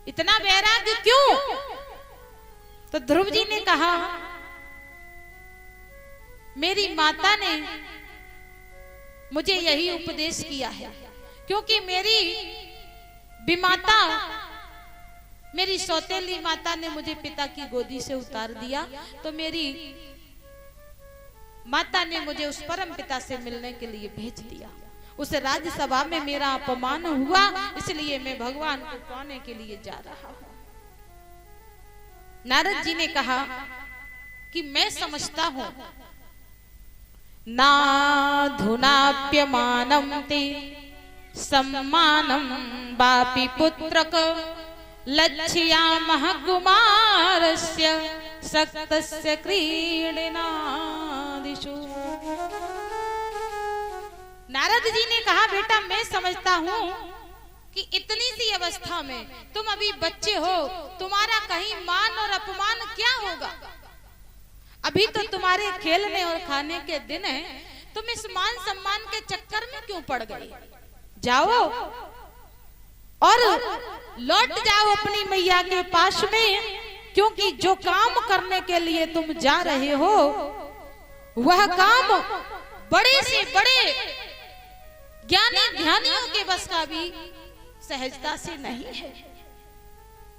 इतना वैराग्य क्यों? तो ध्रुव जी ने कहा, मेरी माता ने मुझे यही उपदेश किया है, क्योंकि मेरी विमाता, मेरी सौतेली माता ने मुझे पिता की गोदी से उतार दिया, तो मेरी माता ने मुझे उस परम पिता से मिलने के लिए भेज दिया। उस राज्यसभा में मेरा अपमान हुआ, इसलिए मैं भगवान को पाने के लिए जा रहा हूं। नारद जी ने कहा कि मैं समझता हूं, नाधुनाप्यमानं ते सम्मानं वापि पुत्रक लक्ष्यामः कुमारस्य सक्तस्य क्रीडनादिषु। नारद जी ने कहा, बेटा मैं समझता हूं कि इतनी सी अवस्था में तुम अभी बच्चे हो, तुम्हारा कहीं मान और अपमान क्या होगा? अभी तो तुम्हारे खेलने और खाने के दिन है, तुम इस मान सम्मान के चक्कर में क्यों पड़ गए? जाओ और लौट जाओ अपनी मैया के पास में, क्योंकि जो काम करने के लिए तुम जा रहे हो वह काम बड़े से बड़े ज्ञानी ध्यानियों के बस का भी सहजता से नहीं है।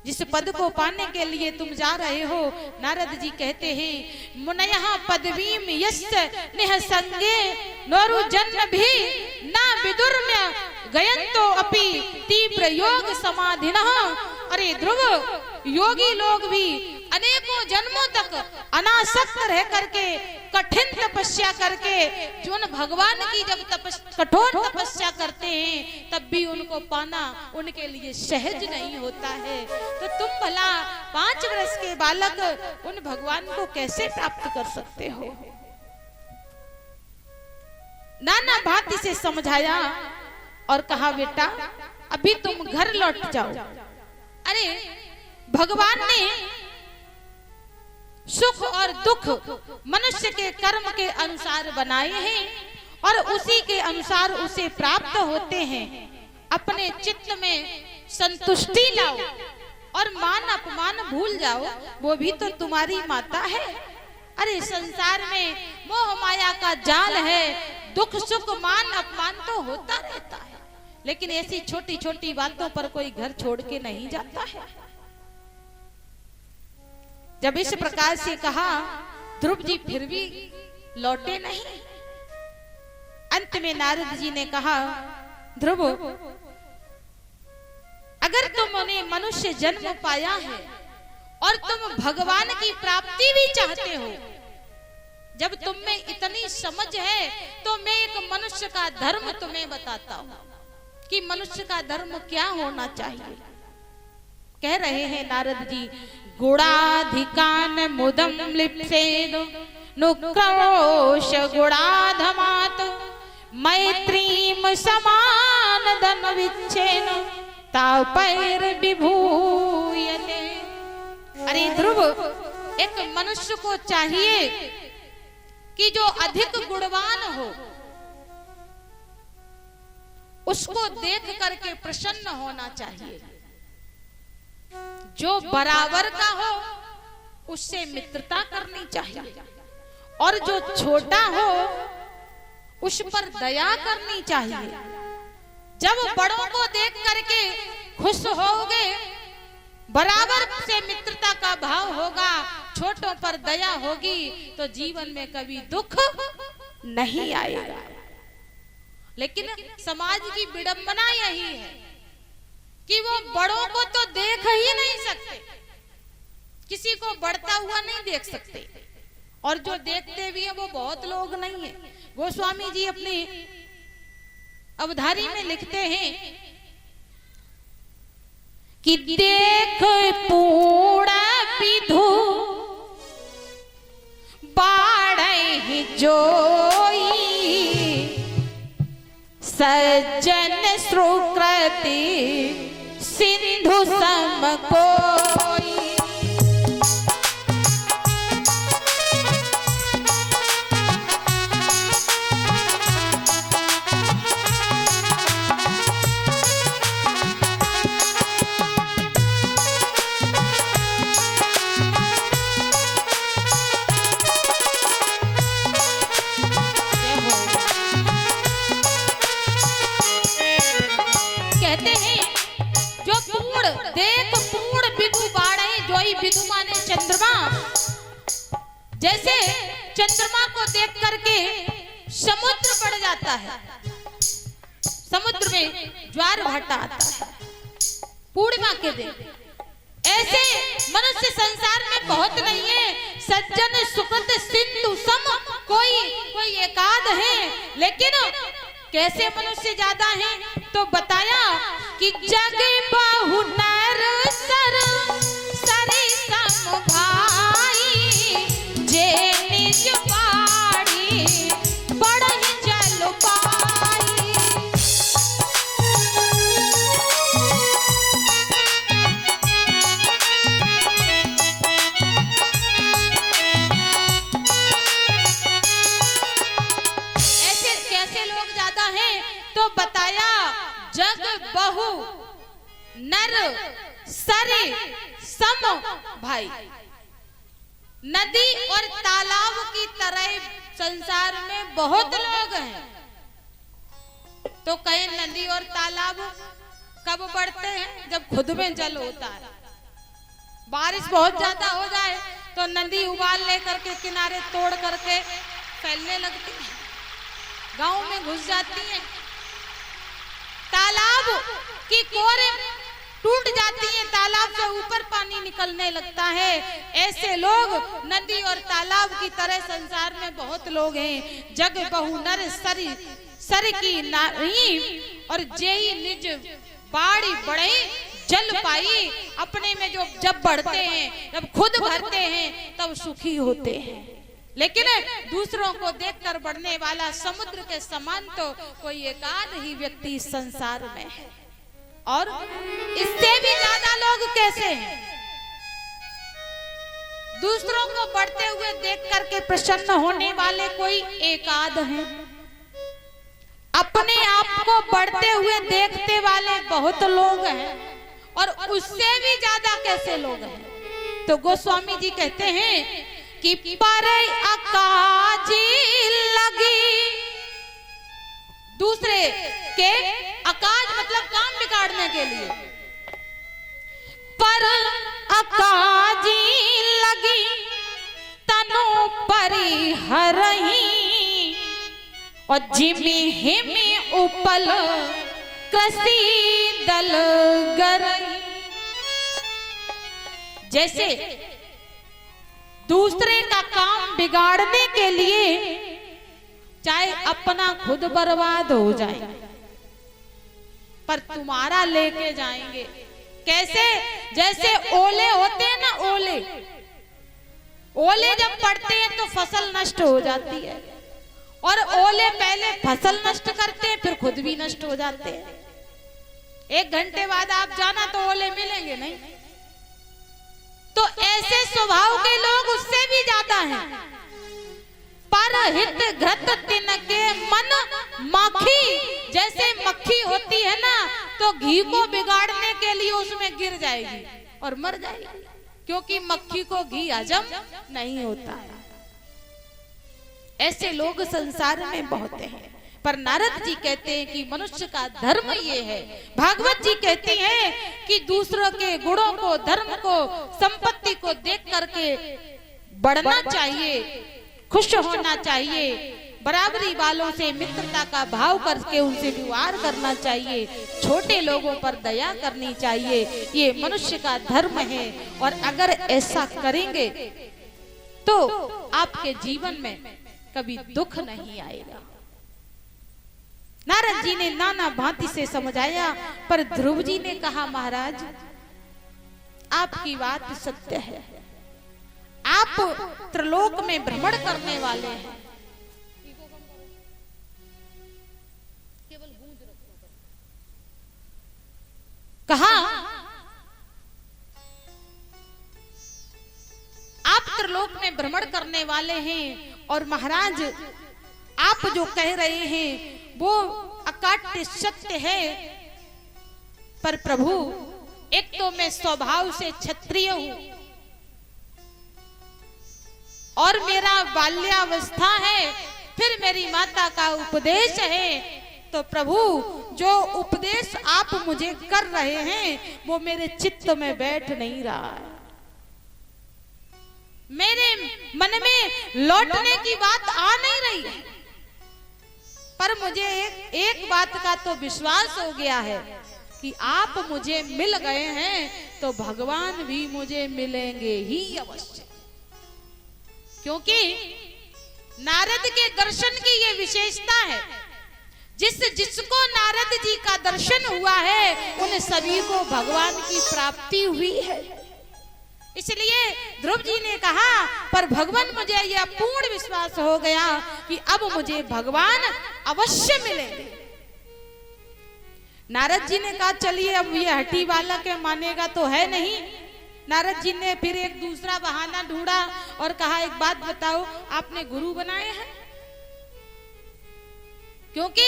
जिस पद को पाने के लिए तुम जा रहे हो, नारद जी कहते हैं, मुनयः पदवीम यस्य निःसंगे नोरु जन्म भी ना विदुर्म्य गयंतो अपि तीव्र योग समाधिनः। अरे ध्रुव, योगी लोग भी अनेकों जन्मों तक अनासक्त रह करके, कठिन तपस्या करके, जो भगवान की जब कठोर तपस्या करते हैं, तब भी उनको पाना उनके लिए सहज नहीं होता है। तो तुम भला 5 वर्ष के बालक उन भगवान को कैसे प्राप्त कर सकते हो? नाना भांति से समझाया और कहा, बेटा अभी तुम घर लौट जाओ। अरे भगवान ने सुख और दुख मनुष्य के कर्म के अनुसार बनाए हैं और उसी के अनुसार उसे प्राप्त होते हैं। अपने चित्त में संतुष्टि लाओ और मान अपमान भूल जाओ, वो भी तो तुम्हारी माता है। अरे संसार में मोह माया का जाल है, दुख सुख मान अपमान तो होता रहता है, लेकिन ऐसी छोटी छोटी बातों पर कोई घर छोड़ के नहीं जाता है। जब इस प्रकार से कहा, ध्रुव जी फिर भी लौटे नहीं। अंत में नारद जी ने कहा, ध्रुव अगर तुमने मनुष्य जन्म पाया है और तुम भगवान की प्राप्ति भी चाहते हो, जब तुम में इतनी समझ है तो मैं एक मनुष्य का धर्म तुम्हें बताता हूं कि मनुष्य का धर्म क्या होना चाहिए। कह रहे हैं नारद जी, गुणाधिकान मुदम लिप्सेद नुक्रोश गुणाधमात मैत्रीम समान धन विच्छेन तापैर विभूयते। अरे ध्रुव, एक मनुष्य को चाहिए कि जो अधिक गुणवान हो उसको देख करके प्रसन्न होना चाहिए, जो बराबर का हो उससे मित्रता करनी चाहिए, और जो छोटा हो उस पर दया करनी चाहिए। जब बड़ों को देख करके खुश होगे, बराबर से मित्रता का भाव होगा, छोटों पर दया होगी, तो जीवन में कभी दुख नहीं आएगा। लेकिन समाज की विडंबना यही है कि वो बड़ों को तो देख ही नहीं सकते, किसी को बढ़ता हुआ नहीं देख सकते, और जो देखते भी है वो बहुत लोग नहीं है। गोस्वामी जी अपनी अवधारी में लिखते हैं कि देख पूर्ण विधु बाढ़े जोई सज्जन सुकृति सिंधु सम कोई। पूर्ण देख पूर्ण बिगु बाड़े, जोई बिगु माने चंद्रमा। जैसे चंद्रमा को देख करके समुद्र बढ़ जाता है, समुद्र में ज्वार भाटा आता है पूर्णिमा के दिन, ऐसे मनुष्य संसार में बहुत नहीं है। सज्जन सुकृत सिंधु सम, कोई एकाध है, लेकिन कैसे मनुष्य ज्यादा हैं? तो बताया कि जग बहु नर सर सरे सम भाई, जे निज बाड़ी बढ़हि जल पाई। ऐसे कैसे लोग ज्यादा हैं? तो बताया जग बहु नर सरे सम भाई, नदी और तालाब की तरह संसार में बहुत लोग हैं। तो कहीं नदी और तालाब कब बढ़ते हैं? जब खुद में जल होता है। बारिश बहुत ज्यादा हो जाए तो नदी उबाल लेकर के किनारे तोड़ करके फैलने लगती है, गांव में घुस जाती है। तालाब की कोरे टूट जाती है, तालाब से ऊपर पानी निकलने लगता है। ऐसे लोग नदी और तालाब की तरह संसार में बहुत लोग हैं। जग बहु नर सरी सर की नारी, और जेई निज बाड़ी बढ़े जल पाई। अपने में जो जब बढ़ते हैं, जब खुद भरते हैं, तब सुखी होते हैं। लेकिन दूसरों को देखकर बढ़ने वाला समुद्र के समान तो कोई एकाध ही व्यक्ति संसार में है, और इससे भी ज्यादा लोग कैसे हैं? दूसरों को बढ़ते हुए देख करके प्रसन्न होने वाले कोई एकाध हैं, अपने आप को बढ़ते हुए देखते वाले बहुत लोग हैं, और उससे भी ज्यादा कैसे लोग हैं? तो गोस्वामी जी कहते हैं कि पर अकाजी लगी, दूसरे के अकाज मतलब काम बिगाड़ने के लिए, पर अकाजी लगी तनु परिहरही, और जिमी हिमी उपल कृषि दल गरही। जैसे दूसरे का काम बिगाड़ने के लिए चाहे अपना खुद बर्बाद हो जाए, पर तुम्हारा लेके जाएंगे। कैसे? जैसे ओले होते हैं ना, ओले जब पड़ते हैं तो फसल नष्ट हो जाती है, और ओले पहले फसल नष्ट करते हैं, फिर खुद भी नष्ट हो जाते हैं। 1 घंटे बाद आप जाना तो ओले मिलेंगे नहीं। तो ऐसे स्वभाव के लोग उससे भी ज्यादा हैं। पर हित घृत तिनके मन मक्खी, जैसे मक्खी होती है ना, तो घी को बिगाड़ने के लिए उसमें गिर जाएगी और मर जाएगी, क्योंकि मक्खी को घी हजम नहीं होता। ऐसे लोग संसार में बहुत हैं। पर नारद जी कहते हैं कि मनुष्य का धर्म ये है। भागवत जी कहती हैं कि दूसरों के गुणों को, धर्म को, संपत्ति को देख करके बढ़ना चाहिए, खुश होना चाहिए, बराबरी वालों से मित्रता का भाव करके उनसे व्यवहार करना चाहिए, छोटे लोगों पर दया करनी चाहिए। ये मनुष्य का धर्म है, और अगर ऐसा करेंगे तो आपके जीवन में कभी दुख नहीं आएगा। नारद जी ने नाना भांति से समझाया, पर ध्रुव जी ने कहा, महाराज आपकी बात सत्य है, आप त्रिलोक में भ्रमण करने वाले हैं। कहा आप त्रिलोक में भ्रमण करने वाले हैं, और महाराज आप जो कह रहे हैं वो अकाट्य सत्य है। पर प्रभु, एक तो मैं स्वभाव से क्षत्रिय हूं, और मेरा बाल्यावस्था है, फिर मेरी माता का उपदेश है, तो प्रभु जो उपदेश आप मुझे कर रहे हैं वो मेरे चित्त में बैठ नहीं रहा है। मेरे मन में लौटने की बात आ नहीं रही है। पर मुझे एक बात का तो विश्वास हो गया है कि आप मुझे मिल गए हैं तो भगवान भी मुझे मिलेंगे ही अवश्य। क्योंकि नारद के दर्शन की ये विशेषता है, जिसको नारद जी का दर्शन हुआ है उन सभी को भगवान की प्राप्ति हुई है। इसलिए ध्रुव जी ने कहा पर भगवान मुझे यह पूर्ण विश्वास हो गया कि अब मुझे भगवान अवश्य मिलेंगे। नारद जी ने कहा चलिए अब ये हठी वाला के मानेगा तो है नहीं। नारद जी ने फिर एक दूसरा बहाना ढूंढा और कहा एक बात बताओ, आपने गुरु बनाए हैं? क्योंकि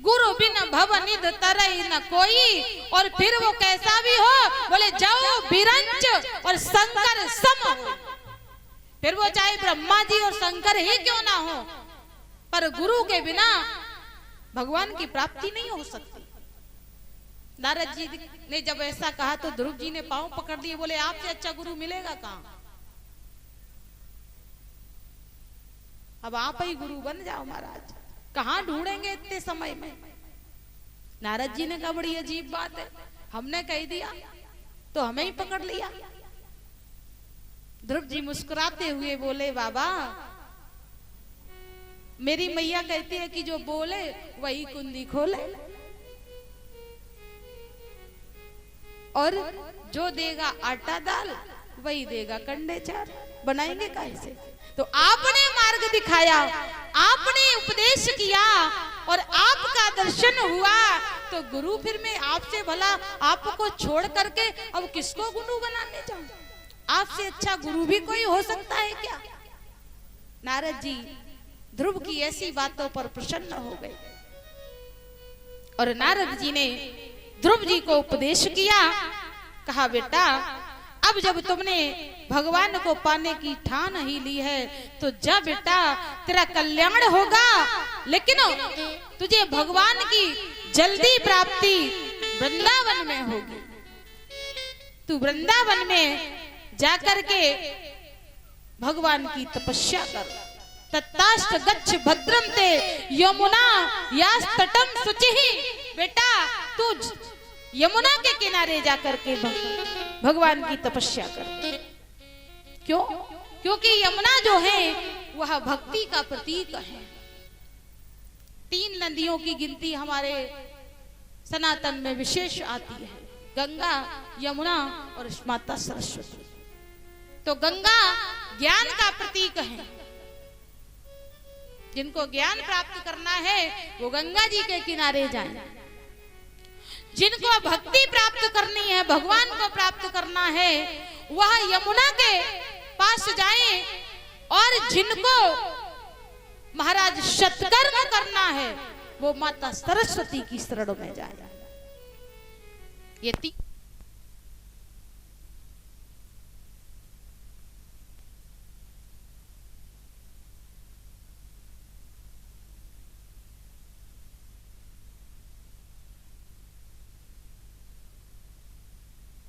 गुरु बिन भव निध तरई न कोई, और फिर वो कैसा भी हो, बोले जाओ बिरंच और शंकर सम हो। फिर वो चाहे ब्रह्मा जी और शंकर ही क्यों ना हो, पर गुरु के बिना भगवान की प्राप्ति नहीं हो सकती। नारद जी ने जब ऐसा कहा तो ध्रुव जी ने पांव पकड़ लिए, बोले आपसे अच्छा गुरु मिलेगा कहां? अब आप ही गुरु बन जाओ महाराज, कहां ढूंढेंगे इतने समय में? नारद जी ने कहा बड़ी अजीब बात है, हमने कह दिया तो हमें ही पकड़ लिया। ध्रुव जी मुस्कुराते हुए बोले बाबा, मेरी मैया कहती है कि जो बोले वही कुंडी खोले, और जो देगा आटा दाल वही देगा कंडे चार। बनाएंगे कैसे? तो आपने मार्ग दिखाया, आपने उपदेश किया और आपका दर्शन हुआ, तो गुरु फिर मैं आपसे भला आपको छोड़ करके अब किसको गुरु बनाने जाऊं? आपसे अच्छा गुरु भी कोई हो सकता है क्या? नारद जी ध्रुव की ऐसी बातों पर प्रसन्न हो गए और नारद जी ने ध्रुव जी को उपदेश किया। कहा बेटा अब जब तुमने भगवान को पाने की ठान ही ली है तो जा बेटा, तेरा कल्याण होगा, लेकिन तुझे भगवान की जल्दी प्राप्ति वृंदावन में होगी। तू वृंदावन में जाकर के भगवान की तपस्या कर। तत्ताष्ट गच्छ भद्रम ते यमुना यास्तटम शुचिहि। बेटा तू यमुना के किनारे जाकर के भगवान की तपस्या कर। क्यों? क्योंकि यमुना जो है वह भक्ति का प्रतीक है। 3 नदियों की गिनती हमारे सनातन में विशेष आती है, गंगा, यमुना और माता सरस्वती। तो गंगा ज्ञान का प्रतीक है। जिनको ज्ञान प्राप्त करना है वो गंगा जी के किनारे जाएं। जिनको भक्ति प्राप्त करनी है, भगवान को प्राप्त करना है, वह यमुना के पास जाएं, और जिनको महाराज सत्कर्म करना है वो माता सरस्वती की शरण में जाए। ये